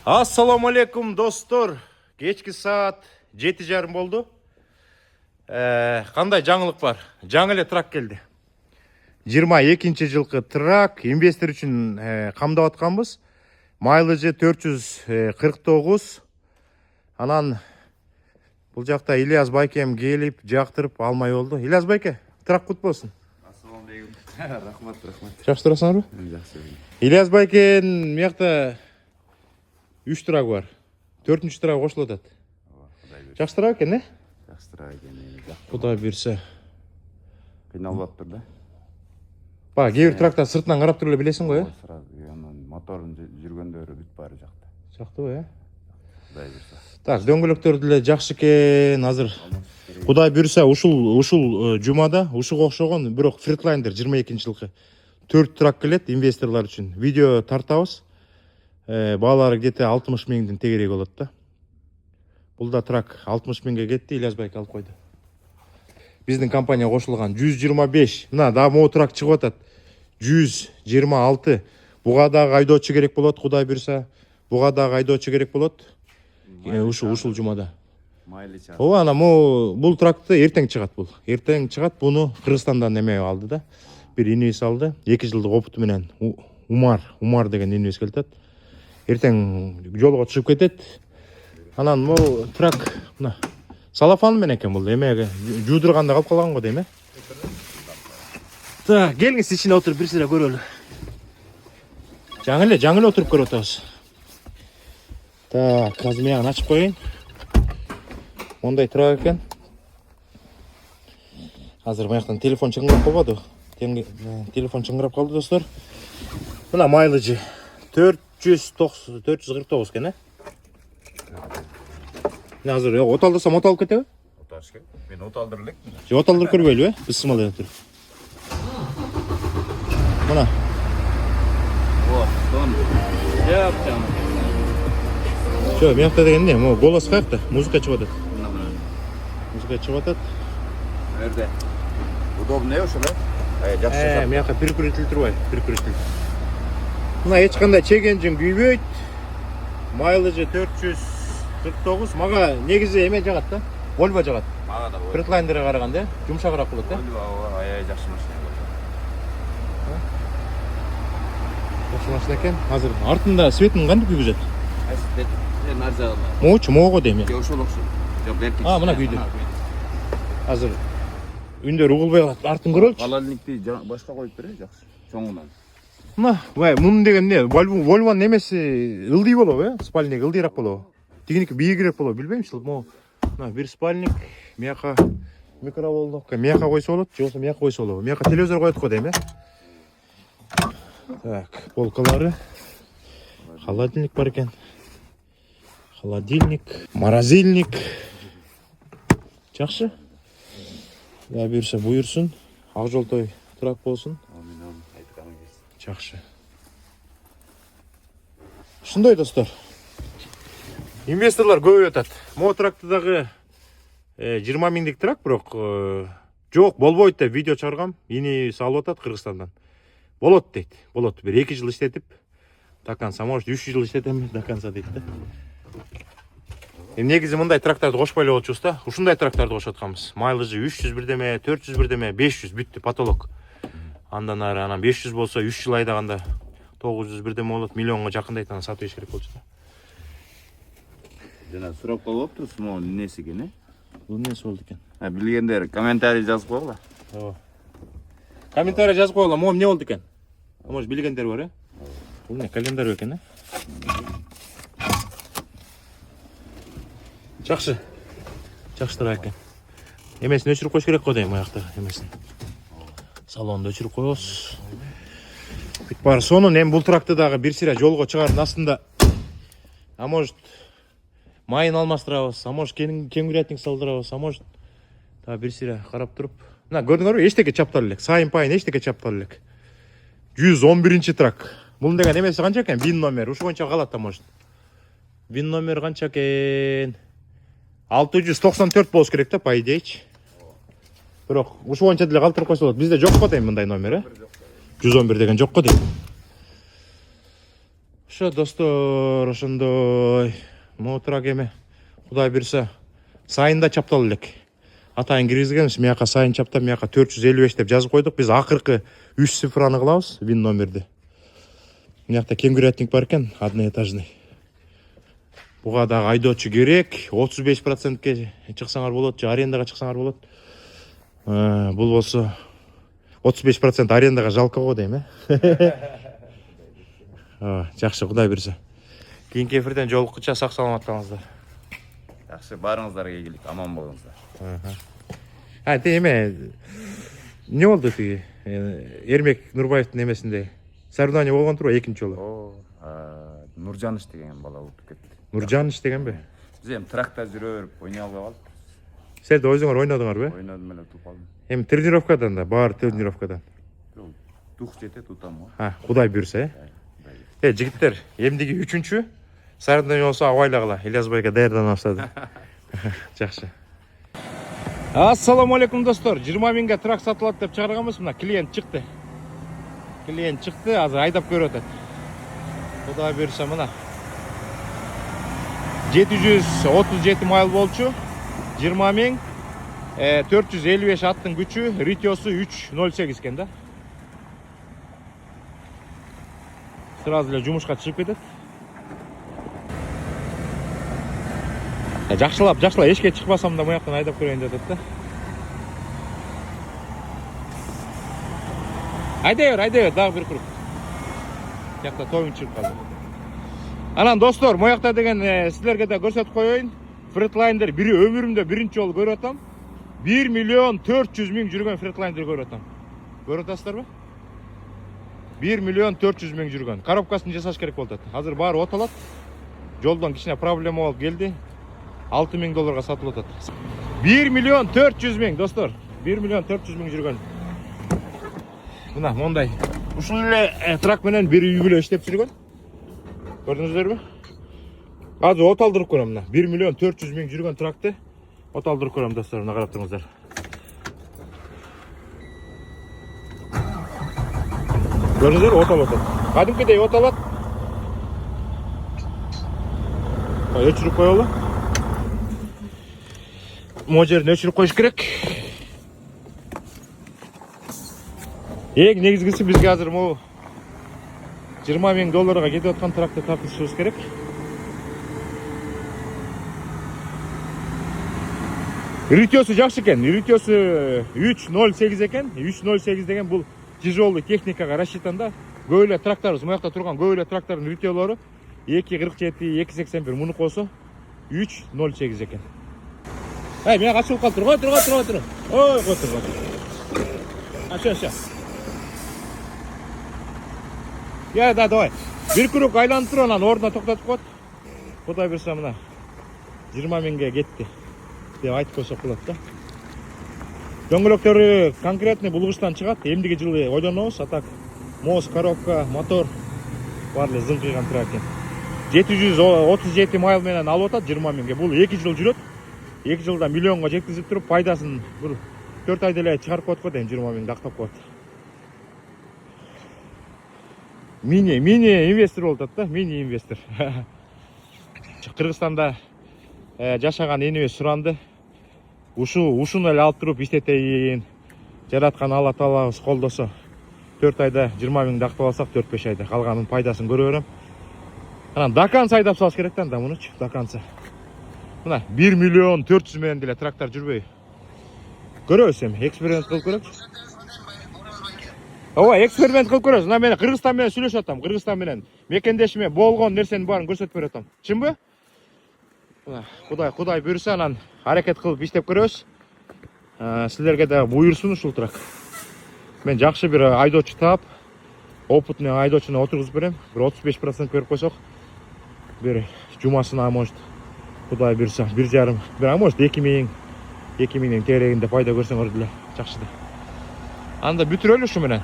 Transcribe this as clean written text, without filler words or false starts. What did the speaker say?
Assalamu алейкум достор. Кечки саат 7:30 болду. Кандай жаңылык бар? Жаңы эле трак келди. 22-жылкы трак инвестор үчүн камдап атканбыз. Майлыжы 449. Анан бул жакта Ильяс байкем келип, жактырып алмай болду. Ильяс байке, трак кут болсун. Ассаламу алейкум. Рахмат. Жакшы турасыңарбы? Жакшы. Ильяс байкен мыякта 3 трак бар. 4-чү трак кошулуп атат. Жакшы трак экен, э? Жакшы трак экен. Кудай берсе. Кыйналып атыптыр да. Ба, кээ бир трактар сыртынан карап туруп эле билесиң го, э? Сразу моторун жүргөндөрү бүт баары жакты. Жактыбы, э? Кудай берсе. Так, дөңгөлөктөр деле жакшы экен. Азыр Кудай берсе ушул жумада ушуга окшогон бирок Freightliner 22-жылкы 4 трак келет инвесторлор үчүн. Видео тартабыз. Баалары где-то 60 миңдин тегерек болот да. Бул да трак 60 миңге кетти, Ильяс байке алып койду. Биздин компания кошулган 125. Мына да могу трак чыгып атат. 126. Буга да айдоочу керек болот, Кудай берсе. Буга да айдоочу керек болот. Ушул жумада. Майлы чар. Ооба, ана бул тракты эртең чыгат бул. Эртең чыгат, буну Кыргызстандан неме алды да. Бир инвест алды. 2 жылдык опыту менен Умар деген инвест келтет. Эртең жолго чыгып кетет. Анан бул трак мына салафан менен экен бул. Эмеге жуудурганда калып калган го дейм, э? Так, келиңиз ичине отуруп бир сыра көрөлү. Жаңы эле отуруп көрүп атабыз. Так, азыр мыягын ачып коеюн. Мондай трак экен. Азыр мыяктан телефон чыңгырап калбады. Телефон чыңгырап калды, достор. Мына майлыжы 449 экен, э? Мен азыр оталдасам оталып кетеби? Оташ ке. Мен оталдырып элекмин. Же оталдырып көрбөйлүбү, э? Бисмилла деп туруп. Мына. Вот, сон. Жаптам. Жо, мыякта деген эмне? Могу голос каякта? Музыка чыгып атат. Мына. Музыка чыгып атат. Nerede? Удобный ошо, да? Жакшы. Мыякка прикуритель турбайбы? Прикуритель. Мына эч кандай чегенжиң күйбөйт. Майлыжы 449. Мага негизи эме жагат да. Volvo жагат. Мага да болот. Freightlinerге караганда жумшагыраак болот, э? Аябай жакшы машина болот. Жакшы машина экен. Азыр артында светин кантип күйгүзөт? Нар жагында. Могу дейм. Ошол окшойт. Жок, берки. Мына күйдү. Азыр үндөр угулбай калат. Артын көрөлүчү. Балалникти башка коюп бере, жакшы. Чоңунан. Мына, мунун деген эмне? Volvo'нун немеси ылдый болобу, э? Спальник ылдыйраак болобу. Тигиники бийигирээк болобу, билбейм чыл. Мына бир спальник, мыяка микроволновка, мыяка койсо болот, же болбосо мыяка койсо болобу. Мыяка телевизор коет го дейм, э? Так, полкалары. Холодильник бар экен. Холодильник, морозильник. Жакшы. Я берсе буйрсун. Ак жолтой трак болсун. Жакшы. Ушундай достор. Инвесторлор көбөйүп атат. Могу тракты дагы 20 миңдик трак, бирок жок, болбойт деп видео чыгаргам. Ини салып атат Кыргызстандан. Болот дейт. Болот. Бир 2 жыл иштетип, до конца, может 3 жыл иштетем до конца дейт да. Негизи мындай трактарды кошпой эле болчубуз да. Ушундай трактарды кошуп атканбыз. Майлыжы 300 бирдеме, 400 бирдеме, 500 бүттү потолок. Андан ары анан 500 болсо 3 жыл айдаганда 900 бирдеме болот, миллионго жакындайт, анан сатып иш керек болчу да. Жана сурап калып атыптыр, могу эмнеси экен, э? Бул эмнеси болду экен? Билгендер комментарий жазып койгула. Ооба. Комментарий жазып койгула, могу эмне болду экен? Может билгендер бар, э? Бул эмне, календарь экен, э? Жакшы. Жакшытыраак экен. Эмесин өчүрүп коюш керек го дейм, аякта эмесин. Салонду өчүрүп коебуз. Бүт баары сонун. Эми бул тракты дагы бир сыйра жолго чыгардын астында. А может майын алмаштырабыз, а может кеңгүрятник салдырабыз, а может та бир сыйра карап туруп. Мына көрдүңөрбү, эчтеке чаптар элек. Сайын пайын эчтеке чаптар элек. 111 трак. Бул деген эмеси канча экен? Вин номер. Ушу боюнча калат да может. Вин номер канча экен? 694 болуш керек да, по идеечи. Бирок ушу боюнча деле калтырып койсо болот. Бизде жок го дейм мындай номер, э? 111 деген жок го дейм. Ошо достор, ошондой мотурак эме Кудай буйруса сайында чаптал элек. Атайын киргизгенбиз, мияка сайын чаптап, мияка 455 деп жазып койдук. Биз акыркы 3 цифраны кылабыз, вин номерди. Миякта кенгурятник бар экен, одноэтажный. Буга дагы айдоочу керек. 35%ке чыксаңар болот, же арендага чыксаңар болот. Бул болсо 35% арендага жалко го дейм, Жакшы, Кудай буйруса. Кийинки эфирден жолуккуча сак саламат болуңуздар. Жакшы, баарыңыздарга ийгилик, аман болуңуздар. Эме эмне болду тиги? Эрмек Нурбаевдин эмесинде соревнование болгон турбу экинчи жолу? Нуржаныш деген бала утуп кетти. Нуржаныш дегенби? Биз эми тракта жүрө берип ойной албай калдык. Силер да өзүңөр ойнодуңарбы? Ойнодум эле, утуп калдым. Эми тренировкадан да, баары тренировкадан. Дух жетет, утам го. Кудай буйруса, жигиттер, эмдиги 3-чү соревнование болсо абайлагыла. Ильязбайга даярданып баштады. Жакшы. Ассаламу алейкум достор. 20 миңге трак сатылат деп чыгарганбыз. Мына клиент чыкты. Азыр айдап көрүп атат. Кудай буйруса, мына 737 майл болчу. 20 миң 455 аттын күчү, ритиосу 3.08 экен да. Сразу эле жумушка чыгып кетет. Жакшылап, эшикке чыкпасам да мыяктан айдап көрөйүн деп атат да. Айдай бер, дагы бир круг. Жакта тоюн чыгып калды. Анан достор, моякта деген силерге да көрсөтүп коеюн. Фретлайнер бири өмүрүмдө биринчи жолу көрүп атам. 1 миллион 400 миң жүргөн фретлайнер көрүп атам. Көрүп атасыздарбы? 1 миллион 400 миң жүргөн. Коробкасын жасаш керек болду. Азыр баары оталат. Жолдон кичине проблема болуп келди. $6.000 сатылып атат. 1 миллион 400 миң достор. 1 миллион 400 миң жүргөн. Мына мондай. Ушул эле трак менен бир үй бүлө иштеп жүргөн. Көрдүңүздөрбү? Азыр оталдырып көрөм мына. 1 миллион 400 миң жүргөн тракты оталдырып көрөм достор, мына карап туруңуздар. Көрдүңүздөр, оталат. Кадимкидей оталат. Өчүрүп коелу. Могу жерин өчүрүп коюш керек. Эң негизгиси бизге азыр могу $20.000 кетип аткан тракты тапышыбыз керек. Ритиосу жакшы экен. Ритиосу 3.08 экен. 3.08 деген бул тяжелый техникага рассчитанда. Көп эле тракторубуз, моякта турган көп эле трактордун ритиолору 2.47, 2.81 муну косо 3.08 экен. Мен ачылып калып тур. Ой, кой тур. Аша. Да, давай. Бир круг айланып тур, анан ордуна токтотуп коет. Кудай буйруса, мына 20 миңге кетти деп айтып койсок болот да. Дөңгөлөктөрү конкретный булгучтан чыгат. Эмдиги жылы ойлонобуз. Атак мост, коробка, мотор баары зыңкыйган трак экен. 737 майл менен алып атат 20 миңге. Бул 2 жыл жүрөт. 2 жылда миллионго жеткизип туруп, пайдасын бир 4 айда эле чыгарып коет го дейм, 20 миңди актап коет. Мини инвестор болуп атат да, мини инвестор. Кыргызстанда жашаган энебиз суранды. Ушуну эле алып туруп иштетейин. Жараткан Алла Таалабыз колдосо 4 айда 20 миңди актап алсак, 4-5 айда калганын пайдасын көрө берем. Анан Даканс айдап салыш керек да мунучу, Дакансы. Мына 1 миллион 400 менен деле трактор жүрбөй. Көрөбүз эми, эксперимент кылып көрөбүз. Эксперимент кылып көрөбүз. Мына мен Кыргызстан менен сүйлөшүп атам. Кыргызстан менен мекендешиме болгон нерсенин баарын көрсөтүп берип атам. Чынбы? Кудай буйруса, анан аракет кылып иштеп көрөбүз. Силерге да буйрсун ушул трак. Мен жакшы бир айдоочу таап, опытный айдоочуну отургузуп берем. Бир 35% берип койсок, бир жумасына может Кудай буйруса 1,5, бир может 2 миңдин тегерегинде пайда көрсөңөр деле жакшы да. Анда бүтүрөлү ушу менен.